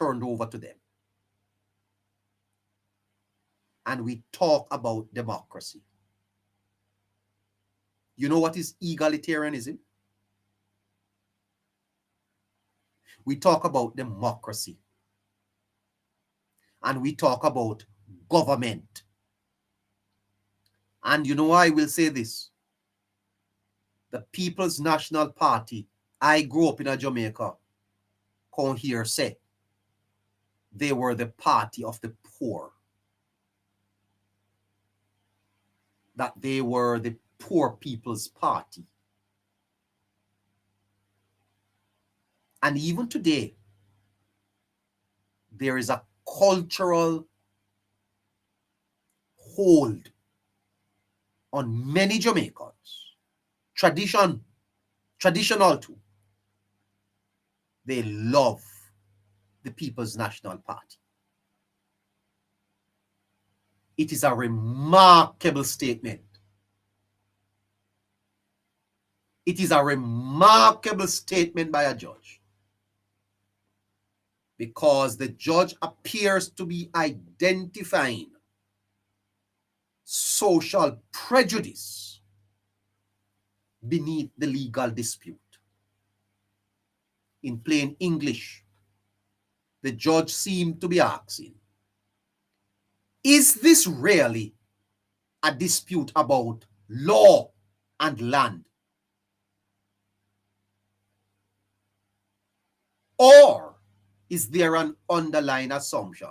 turned over to them. And we talk about democracy. You know what is egalitarianism? We talk about democracy. And we talk about government. And you know, I will say this. The People's National Party, I grew up in a Jamaica, come here say, they were the party of the poor. That they were the poor people's party. And even today, there is a cultural hold on many Jamaicans. Traditional too. They love the People's National Party. It is a remarkable statement. It is a remarkable statement by a judge. Because the judge appears to be identifying social prejudice beneath the legal dispute. In plain English, the judge seemed to be asking, is this really a dispute about law and land? Or is there an underlying assumption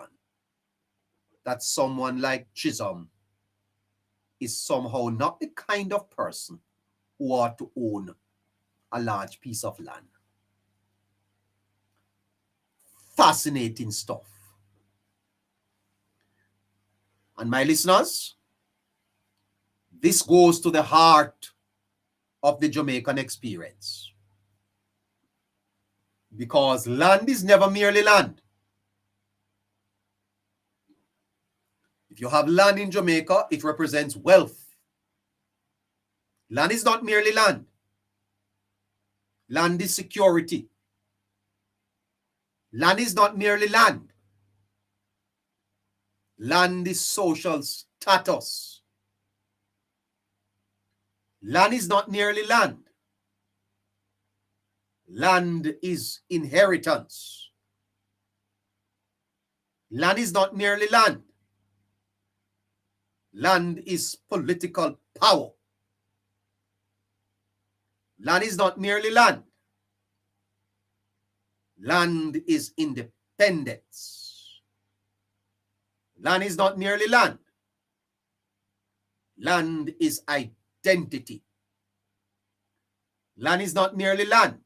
that someone like Chisholm is somehow not the kind of person who ought to own a large piece of land? Fascinating stuff. And my listeners, this goes to the heart of the Jamaican experience. Because land is never merely land. If you have land in Jamaica, it represents wealth. Land is not merely land. Land is security. Land is not merely land. Land is social status. Land is not merely land. Land is inheritance. Land is not merely land. Land is political power. Land is not merely land. Land is independence. Land is not merely land. Land is identity. Land is not merely land.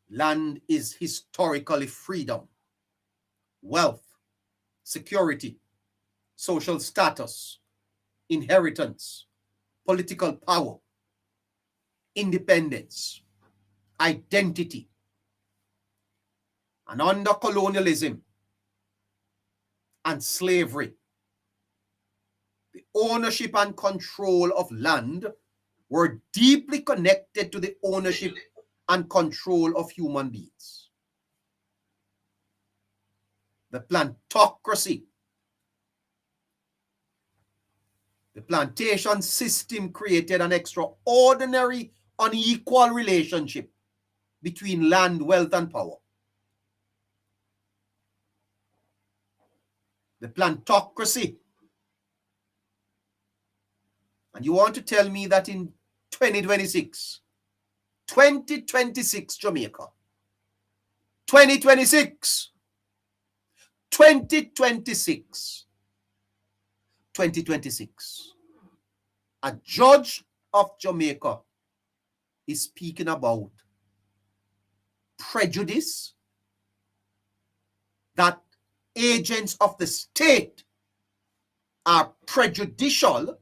Land is historically freedom, wealth, security, social status, inheritance, political power, independence, identity. And under colonialism and slavery, the ownership and control of land were deeply connected to the ownership and control of human beings. The plantocracy, the plantation system created an extraordinary unequal relationship between land, wealth, and power. The plantocracy. And you want to tell me that in 2026 Jamaica, 2026, 2026, a judge of Jamaica is speaking about prejudice, that agents of the state are prejudicial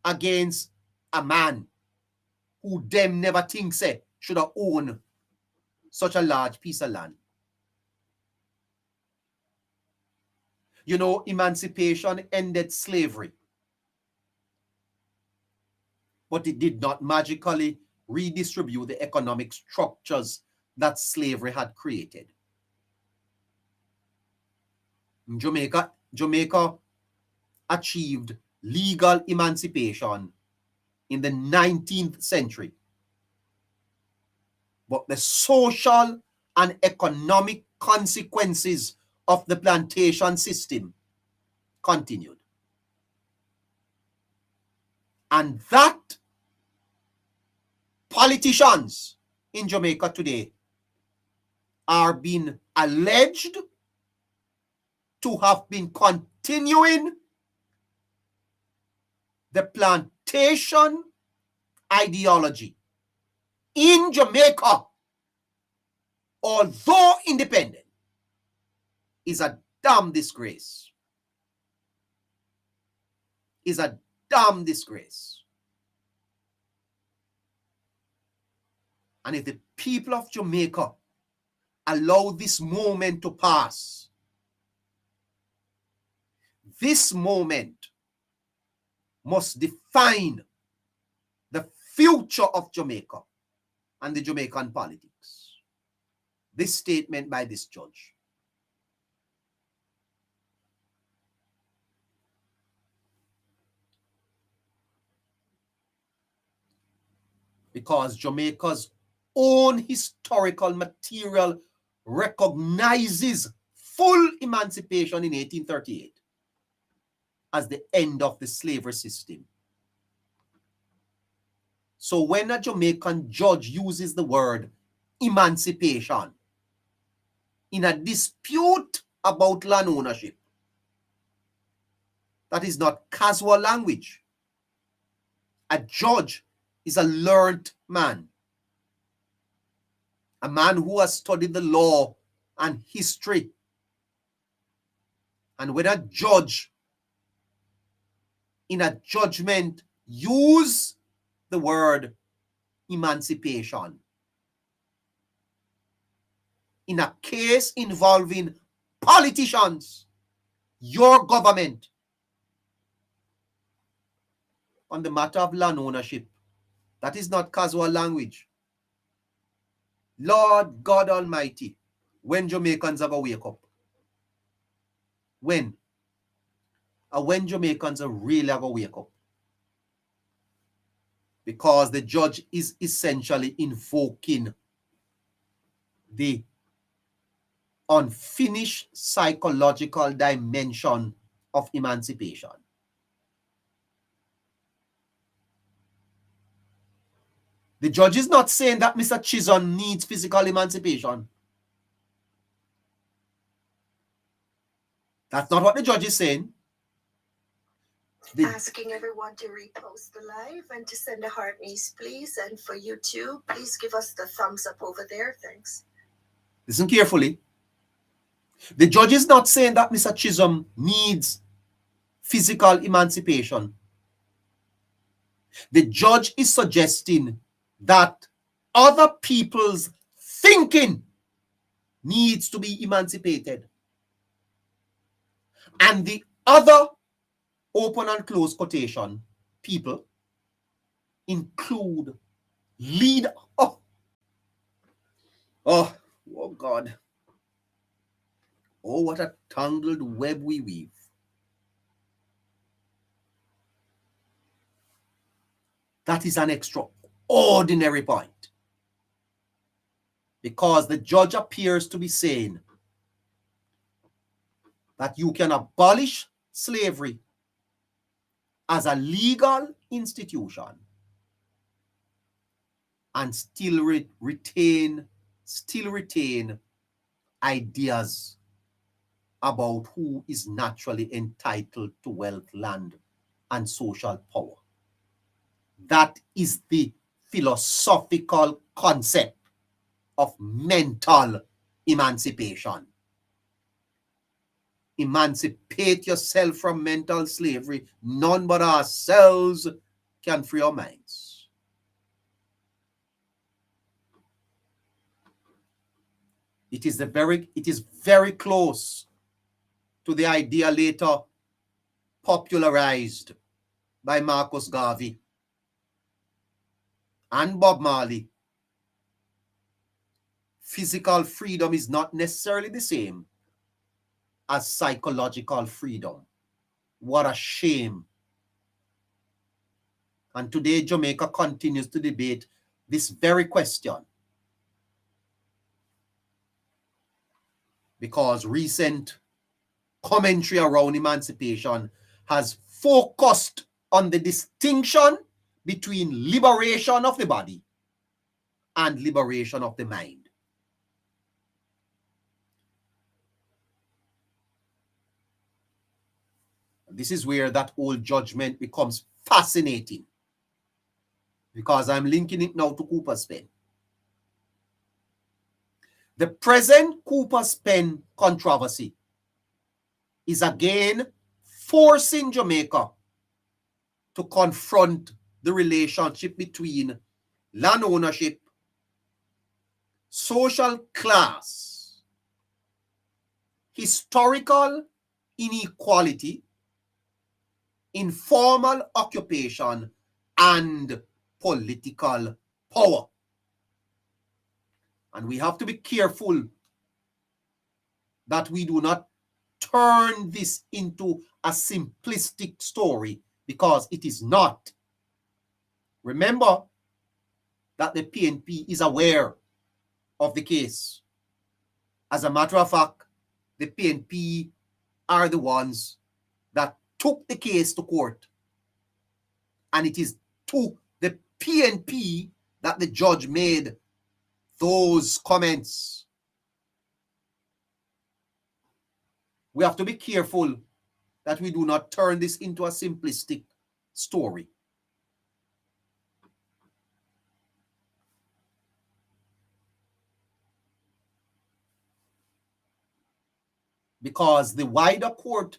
against a man who them never think say should have owned such a large piece of land. You know, emancipation ended slavery, but it did not magically redistribute the economic structures that slavery had created. Jamaica achieved legal emancipation in the 19th century. But the social and economic consequences of the plantation system continued. And that politicians in Jamaica today are being alleged to have been continuing the plantation ideology in Jamaica, although independent, is a damn disgrace. Is a damn disgrace. And if the people of Jamaica allow this moment to pass, this moment must define the future of Jamaica and the Jamaican politics. This statement by this judge. Because Jamaica's own historical material recognizes full emancipation in 1838 as the end of the slavery system. So when a Jamaican judge uses the word emancipation in a dispute about land ownership, that is not casual language. A judge is a learned man, a man who has studied the law and history. And when a judge in a judgment use the word emancipation in a case involving politicians, your government, on the matter of land ownership, that is not casual language. Lord God Almighty, when Jamaicans are going to wake up? When? When Jamaicans are really going to wake up? Because the judge is essentially invoking the unfinished psychological dimension of emancipation. The judge is not saying that Mr. Chisholm needs physical emancipation. That's not what the judge is saying. Asking everyone to repost the live and to send a heart news, please. And for you too, please give us the thumbs up over there. Thanks. Listen carefully. The judge is not saying that Mr. Chisholm needs physical emancipation. The judge is suggesting that other people's thinking needs to be emancipated. And the other, open and close quotation, people include leader. Oh God. Oh, what a tangled web we weave. That is an extraordinary point. Because the judge appears to be saying that you can abolish slavery as a legal institution and still retain ideas about who is naturally entitled to wealth, land, and social power. That is the philosophical concept of mental emancipation. Emancipate yourself from mental slavery. None but ourselves can free our minds. It is very close to the idea later popularized by Marcus Garvey and Bob Marley. Physical freedom is not necessarily the same as psychological freedom. What a shame. And today, Jamaica continues to debate this very question, because recent commentary around emancipation has focused on the distinction between liberation of the body and liberation of the mind. This is where that old judgment becomes fascinating, because I'm linking it now to Cooper's pen. The present Cooper's pen controversy is again forcing Jamaica to confront the relationship between land ownership, social class, historical inequality, informal occupation, and political power. And we have to be careful that we do not turn this into a simplistic story, because it is not. Remember that the PNP is aware of the case. As a matter of fact, the PNP are the ones that took the case to court. And it is to the PNP that the judge made those comments. We have to be careful that we do not turn this into a simplistic story. Because the wider court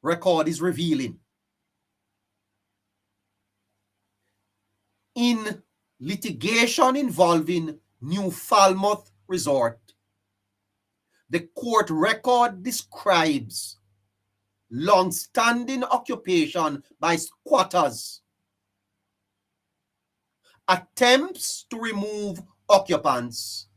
record is revealing. In litigation involving New Falmouth Resort, the court record describes long-standing occupation by squatters, attempts to remove occupants,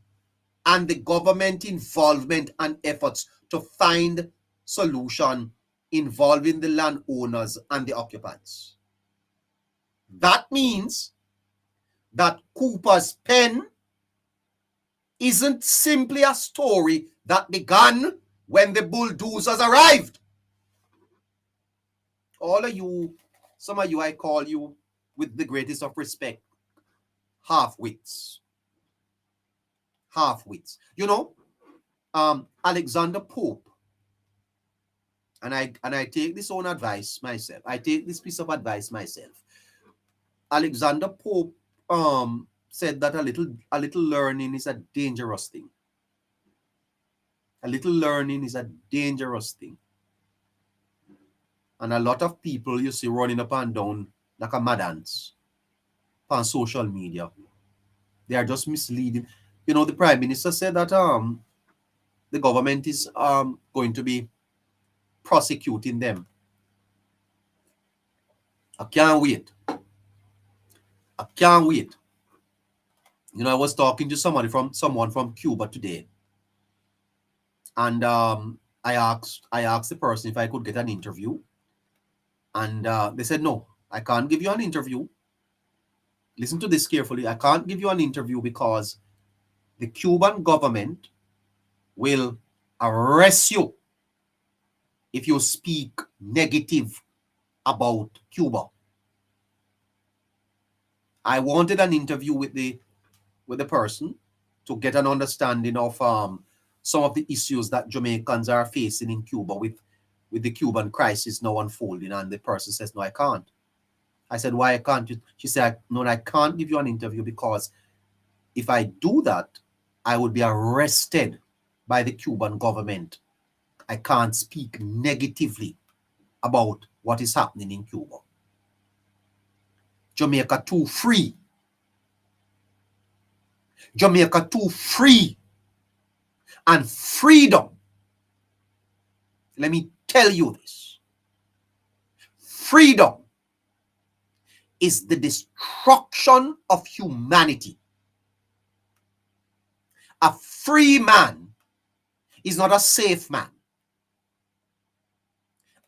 and the government involvement and efforts to find solution involving the landowners and the occupants. That means that Cooper's pen isn't simply a story that began when the bulldozers arrived. All of you, some of you, I call you with the greatest of respect, half-wits. Half-wits. You know, Alexander Pope, and I take this own advice myself. I take this piece of advice myself. Alexander Pope said that a little learning is a dangerous thing. A little learning is a dangerous thing. And a lot of people you see running up and down like a mad ants on social media. They are just misleading. You know, the Prime Minister said that the government is going to be prosecuting them. I can't wait. I can't wait. You know, I was talking to someone from Cuba today, and I asked the person if I could get an interview, and they said, no, I can't give you an interview. Listen to this carefully. I can't give you an interview because the Cuban government will arrest you if you speak negative about Cuba. I wanted an interview with the person to get an understanding of some of the issues that Jamaicans are facing in Cuba with the Cuban crisis now unfolding, and the person says, no, I can't. I said, why I can't? She said, no, I can't give you an interview because if I do that, I would be arrested by the Cuban government. I can't speak negatively about what is happening in Cuba. Jamaica too free. Jamaica too free. And freedom, let me tell you this, freedom is the destruction of humanity. A free man is not a safe man.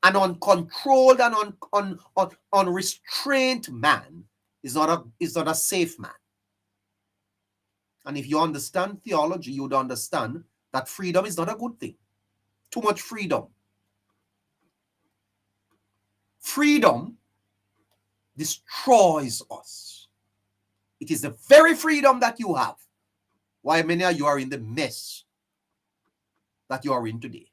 An uncontrolled and unrestrained man is not a safe man. And if you understand theology, you would understand that freedom is not a good thing. Too much freedom. Freedom destroys us. It is the very freedom that you have why many of you are in the mess that you are in today.